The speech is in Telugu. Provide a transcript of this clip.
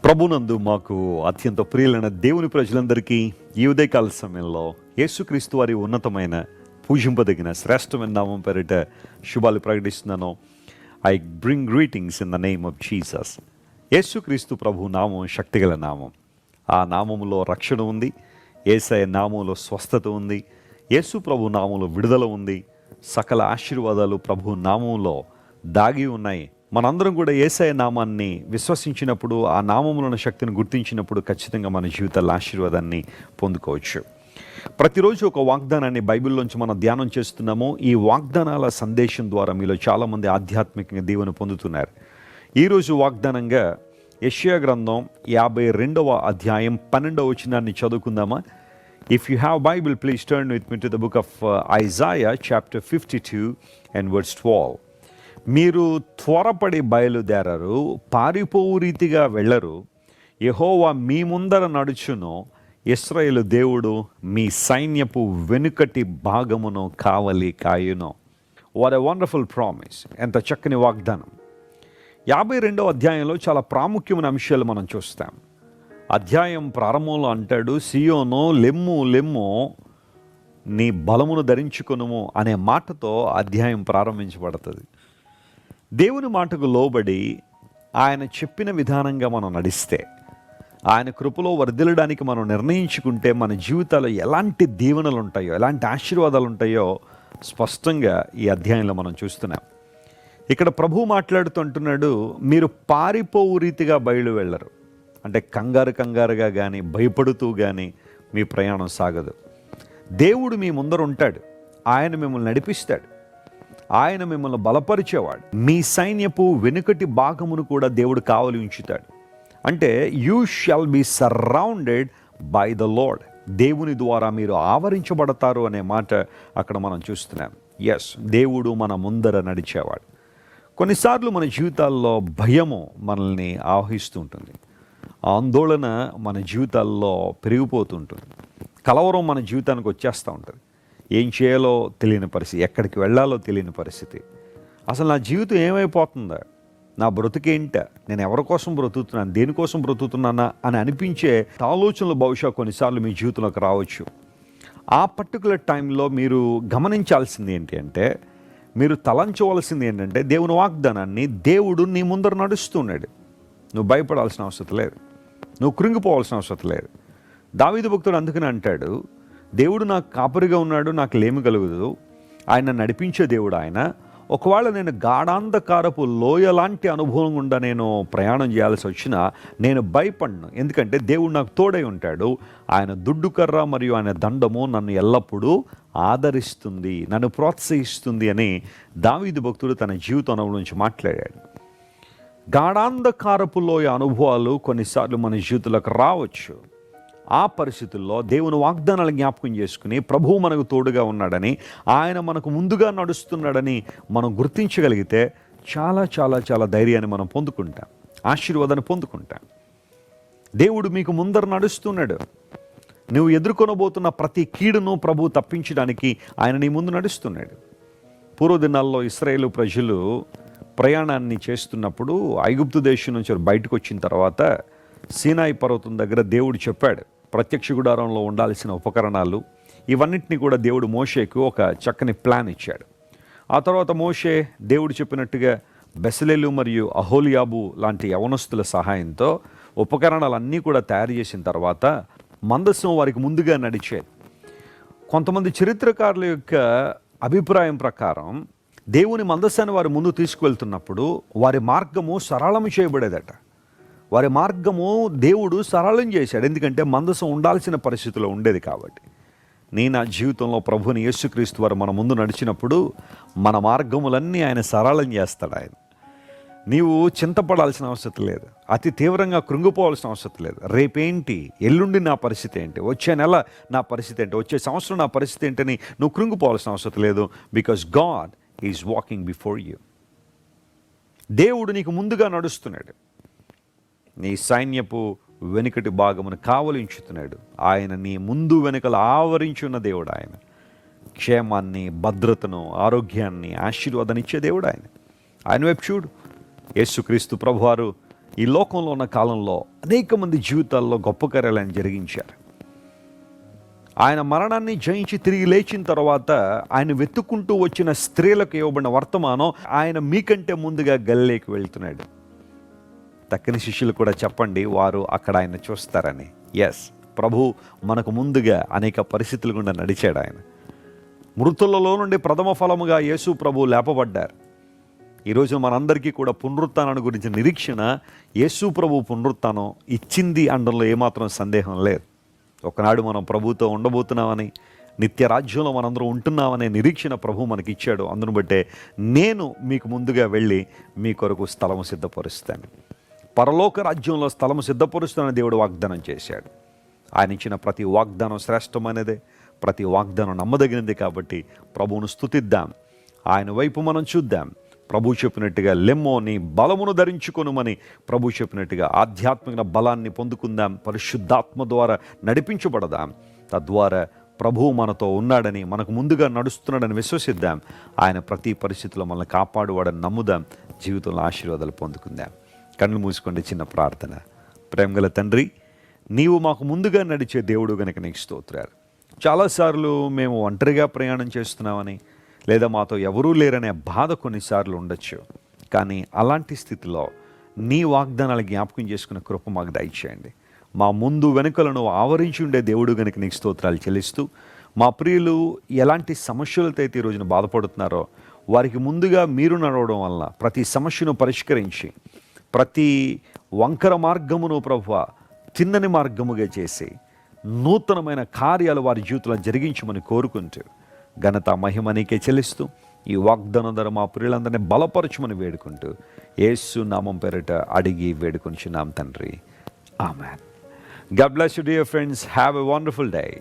ప్రభునందు మాకు అత్యంత ప్రియులైన దేవుని ప్రజలందరికీ ఈ ఉదయకాల సమయంలో యేసుక్రీస్తు వారి ఉన్నతమైన పూజింపదగిన శ్రేష్టమైన నామం పేరిట శుభాలు ప్రకటిస్తున్నాను. I bring greetings in the name of Jesus. యేసుక్రీస్తు ప్రభు నామం శక్తిగల నామం. ఆ నామములో రక్షణ ఉంది, యేసయ్య నామంలో స్వస్థత ఉంది, యేసు ప్రభు నామంలో విడుదల ఉంది, సకల ఆశీర్వాదాలు ప్రభు నామంలో దాగి ఉన్నాయి. మనందరం కూడా యేసయ్య నామాన్ని విశ్వసించినప్పుడు, ఆ నామములోని శక్తిని గుర్తించినప్పుడు ఖచ్చితంగా మన జీవితాల ఆశీర్వాదాన్ని పొందుకోవచ్చు. ప్రతిరోజు ఒక వాగ్దానాన్ని బైబిల్లోంచి మనం ధ్యానం చేస్తున్నాము. ఈ వాగ్దానాల సందేశం ద్వారా మీలో చాలామంది ఆధ్యాత్మికంగా దీవెన పొందుతున్నారు. ఈరోజు వాగ్దానంగా యెషయా గ్రంథం 52వ అధ్యాయం 12వ వచనాన్ని చదువుకుందామా? If you have Bible, please turn with me to the book of Isaiah chapter 52 and verse 12. మీరు త్వరపడి బయలుదేరరు, పారిపోవు రీతిగా వెళ్ళరు. యెహోవా మీ ముందర నడుచును, ఇశ్రాయేలు దేవుడు మీ సైన్యపు వెనుకటి భాగమును కావలి కాయును. What a wonderful promise! ఎంత చక్కని వాగ్దానం. 52వ అధ్యాయంలో చాలా ప్రాముఖ్యమైన అంశాలు మనం చూస్తాం. అధ్యాయం ప్రారంభంలో అంటాడు, సియోను లెమ్ము లెమ్ము, నీ బలమును ధరించుకొనుము అనే మాటతో అధ్యాయం ప్రారంభించబడుతుంది. దేవుని మాటకు లోబడి ఆయన చెప్పిన విధానంగా మనం నడిస్తే, ఆయన కృపలో వర్ధిల్లడానికి మనం నిర్ణయించుకుంటే మన జీవితాల్లో ఎలాంటి దీవెనలు ఉంటాయో, ఎలాంటి ఆశీర్వాదాలు ఉంటాయో స్పష్టంగా ఈ అధ్యాయంలో మనం చూస్తున్నాం. ఇక్కడ ప్రభువు మాట్లాడుతూ అంటున్నాడు, మీరు పారిపోవు రీతిగా బయలు వెళ్ళరు. అంటే కంగారుగా కానీ భయపడుతూ కానీ మీ ప్రయాణం సాగదు. దేవుడు మీ ముందర ఉంటాడు, ఆయన మిమ్మల్ని నడిపిస్తాడు, ఆయన మిమ్మల్ని బలపరిచేవాడు. మీ సైన్యపు వెనుకటి భాగమును కూడా దేవుడు కావలి ఉంచుతాడు. అంటే you shall be surrounded by the lord. దేవుని ద్వారా మీరు ఆవరించబడతారు అనే మాట అక్కడ మనం చూస్తున్నాం. ఎస్, దేవుడు మన ముందర నడిచేవాడు. కొన్నిసార్లు మన జీవితాల్లో భయము మనల్ని ఆవహిస్తూ ఉంటుంది, ఆందోళన మన జీవితాల్లో పెరిగిపోతుంటుంది, కలవరం మన జీవితానికి వచ్చేస్తూ ఉంటుంది. ఏం చేయాలో తెలియని పరిస్థితి, ఎక్కడికి వెళ్ళాలో తెలియని పరిస్థితి. అసలు నా జీవితం ఏమైపోతుందా, నా బ్రతుకేంట, నేను ఎవరి కోసం బ్రతుకుతున్నాను, దేనికోసం బ్రతుకుతున్నానా అని అనిపించే ఆలోచనలు బహుశా కొన్నిసార్లు మీ జీవితంలోకి రావచ్చు. ఆ పర్టికులర్ టైంలో మీరు గమనించాల్సింది ఏంటి అంటే, మీరు తలంచవలసింది ఏంటంటే, దేవుని వాగ్దానాన్ని దేవుడు నీ ముందర నడుస్తున్నాడు. నువ్వు భయపడాల్సిన అవసరం లేదు, నువ్వు కృంగిపోవాల్సిన అవసరం లేదు. దావీదు భక్తుడు అందుకని అంటాడు, దేవుడు నాకు కాపరిగా ఉన్నాడు, నాకు లేమి కలుగుదు, ఆయన నడిపించే దేవుడు ఆయన. ఒకవేళ నేను గాఢాంధకారపు లోయ లాంటి అనుభవం గుండా నేను ప్రయాణం చేయాల్సి వచ్చినా నేను భయపడను, ఎందుకంటే దేవుడు నాకు తోడై ఉంటాడు. ఆయన దుడ్డు కర్ర మరియు ఆయన దండము నన్ను ఎల్లప్పుడూ ఆదరిస్తుంది, నన్ను ప్రోత్సహిస్తుంది అని దావీదు భక్తుడు తన జీవిత అనుభవం నుంచి మాట్లాడాడు. గాఢాంధకారపు లోయ అనుభవాలు కొన్నిసార్లు మన జీవితంలోకి రావచ్చు. ఆ పరిస్థితుల్లో దేవుని వాగ్దానాలు జ్ఞాపకం చేసుకుని ప్రభువు మనకు తోడుగా ఉన్నాడని, ఆయన మనకు ముందుగా నడుస్తున్నాడని మనం గుర్తించగలిగితే చాలా చాలా చాలా ధైర్యాన్ని మనం పొందుకుంటాం, ఆశీర్వాదాన్ని పొందుకుంటాం. దేవుడు మీకు ముందర నడుస్తున్నాడు. నువ్వు ఎదుర్కొనబోతున్న ప్రతి కీడును ప్రభువు తప్పించడానికి ఆయన నీ ముందు నడుస్తున్నాడు. పూర్వదినాల్లో ఇశ్రాయేలు ప్రజలు ప్రయాణాన్ని చేస్తున్నప్పుడు ఐగుప్తు దేశం నుంచి బయటకు వచ్చిన తర్వాత సీనాయి పర్వతం దగ్గర దేవుడు చెప్పాడు, ప్రత్యక్ష గుడారంలో ఉండాల్సిన ఉపకరణాలు ఇవన్నింటినీ కూడా దేవుడు మోషేకు ఒక చక్కని ప్లాన్ ఇచ్చాడు. ఆ తర్వాత మోషే దేవుడు చెప్పినట్టుగా బెసలేలు మరియు అహోలియాబు లాంటి యవనస్తుల సహాయంతో ఉపకరణాలన్నీ కూడా తయారు చేసిన తర్వాత మందసం వారికి ముందుగా నడిచేది. కొంతమంది చరిత్రకారుల యొక్క అభిప్రాయం ప్రకారం దేవుని మందసాన్ని వారి ముందు తీసుకువెళ్తున్నప్పుడు వారి మార్గము సరళము చేయబడేదట. వారి మార్గము దేవుడు సరళం చేశాడు, ఎందుకంటే మందసం ఉండాల్సిన పరిస్థితిలో ఉండేది కాబట్టి. నా జీవితంలో ప్రభుని యేసుక్రీస్తు వారు మన ముందు నడిచినప్పుడు మన మార్గములన్నీ ఆయన సరళం చేస్తాడు. ఆయన నీవు చింతపడాల్సిన అవసరం లేదు, అతి తీవ్రంగా కృంగిపోవాల్సిన అవసరం లేదు. రేపేంటి, ఎల్లుండి నా పరిస్థితి ఏంటి, వచ్చే నెల నా పరిస్థితి ఏంటి, వచ్చే సంవత్సరం నా పరిస్థితి ఏంటని నువ్వు కృంగిపోవాల్సిన అవసరం లేదు. Because God is walking before you. దేవుడు నీకు ముందుగా నడుస్తున్నాడు, నీ సైన్యపు వెనుకటి భాగమును కావలించుతున్నాడు. ఆయన నీ ముందు వెనుకలు ఆవరించున్న దేవుడు. ఆయన క్షేమాన్ని, భద్రతను, ఆరోగ్యాన్ని, ఆశీర్వాదాన్ని ఇచ్చే దేవుడు. ఆయన వైపు చూడు. యేసుక్రీస్తు ప్రభువారు ఈ లోకంలో ఉన్న కాలంలో అనేక మంది జీవితాల్లో గొప్ప కార్యాలను జరిగించారు. ఆయన మరణాన్ని జయించి తిరిగి లేచిన తర్వాత ఆయన వెతుక్కుంటూ వచ్చిన స్త్రీలకు ఇవ్వబడిన వర్తమానం, ఆయన మీకంటే ముందుగా గలిలేకి వెళ్తున్నాడు. తక్కిన శిష్యులు కూడా చెప్పండి, వారు అక్కడ ఆయన చూస్తారని. ఎస్, ప్రభు మనకు ముందుగా అనేక పరిస్థితులు గుండా నడిచాడు. ఆయన మృతులలో నుండి ప్రథమ ఫలముగా యేసు ప్రభు లేపబడ్డారు. ఈరోజు మనందరికీ కూడా పునరుత్థానాన్ని గురించి నిరీక్షణ, యేసు ప్రభు పునరుత్థానం ఇచ్చింది అనడంలో ఏమాత్రం సందేహం లేదు. ఒకనాడు మనం ప్రభుతో ఉండబోతున్నామని, నిత్య రాజ్యంలో మనందరం ఉంటున్నామనే నిరీక్షణ ప్రభు మనకి ఇచ్చాడు. అందును బట్టే నేను మీకు ముందుగా వెళ్ళి మీ కొరకు స్థలము సిద్ధపరుస్తాను, పరలోక రాజ్యంలో స్థలము సిద్ధపరుస్తానని దేవుడు వాగ్దానం చేశాడు. ఆయన ఇచ్చిన ప్రతి వాగ్దానం శ్రేష్టమైనదే, ప్రతి వాగ్దానం నమ్మదగినది. కాబట్టి ప్రభువును స్తుతిద్దాం, ఆయన వైపు మనం చూద్దాం. ప్రభు చెప్పినట్టుగా లెమ్మో నీ బలమును ధరించుకొనుమని ప్రభు చెప్పినట్టుగా ఆధ్యాత్మిక బలాన్ని పొందుకుందాం, పరిశుద్ధాత్మ ద్వారా నడిపించబడదాం. తద్వారా ప్రభువు మనతో ఉన్నాడని, మనకు ముందుగా నడుస్తున్నాడని విశ్వసిద్దాం. ఆయన ప్రతి పరిస్థితిలో మనల్ని కాపాడువాడని నమ్ముదాం. జీవితంలో ఆశీర్వాదాలు పొందుకుందాం. కళ్ళు మూసుకోండి, చిన్న ప్రార్థన. ప్రేమగల తండ్రి, నీవు మాకు ముందుగా నడిచే దేవుడు గనుక నీకు స్తోత్రాలు. చాలాసార్లు మేము ఒంటరిగా ప్రయాణం చేస్తున్నామని, లేదా మాతో ఎవరూ లేరనే బాధ కొన్నిసార్లు ఉండొచ్చు. కానీ అలాంటి స్థితిలో నీ వాగ్దానాలు జ్ఞాపకం చేసుకునే కృప మాకు దయచేయండి. మా ముందు వెనుకలను ఆవరించి ఉండే దేవుడు గనుక నీకు స్తోత్రాలు చెల్లిస్తూ, మా ప్రియులు ఎలాంటి సమస్యలతో అయితే ఈ రోజున బాధపడుతున్నారో వారికి ముందుగా మీరు నడవడం వల్ల ప్రతి సమస్యను పరిష్కరించి, ప్రతి వంకర మార్గమును ప్రభువా తిన్నని మార్గముగా చేసి నూతనమైన కార్యాలు వారి జీవితంలో జరిగించమని కోరుకుంటూ, ఘనత మహిమ నీకే చెల్లిస్తూ, ఈ వాగ్దానం ద్వారా మా ప్రియులందరినీ బలపరచమని వేడుకుంటూ, యేసు నామం పేరిట అడిగి వేడుకొంచున్నాం తండ్రి. ఆమేన్. God bless you, dear friends. Have a wonderful day.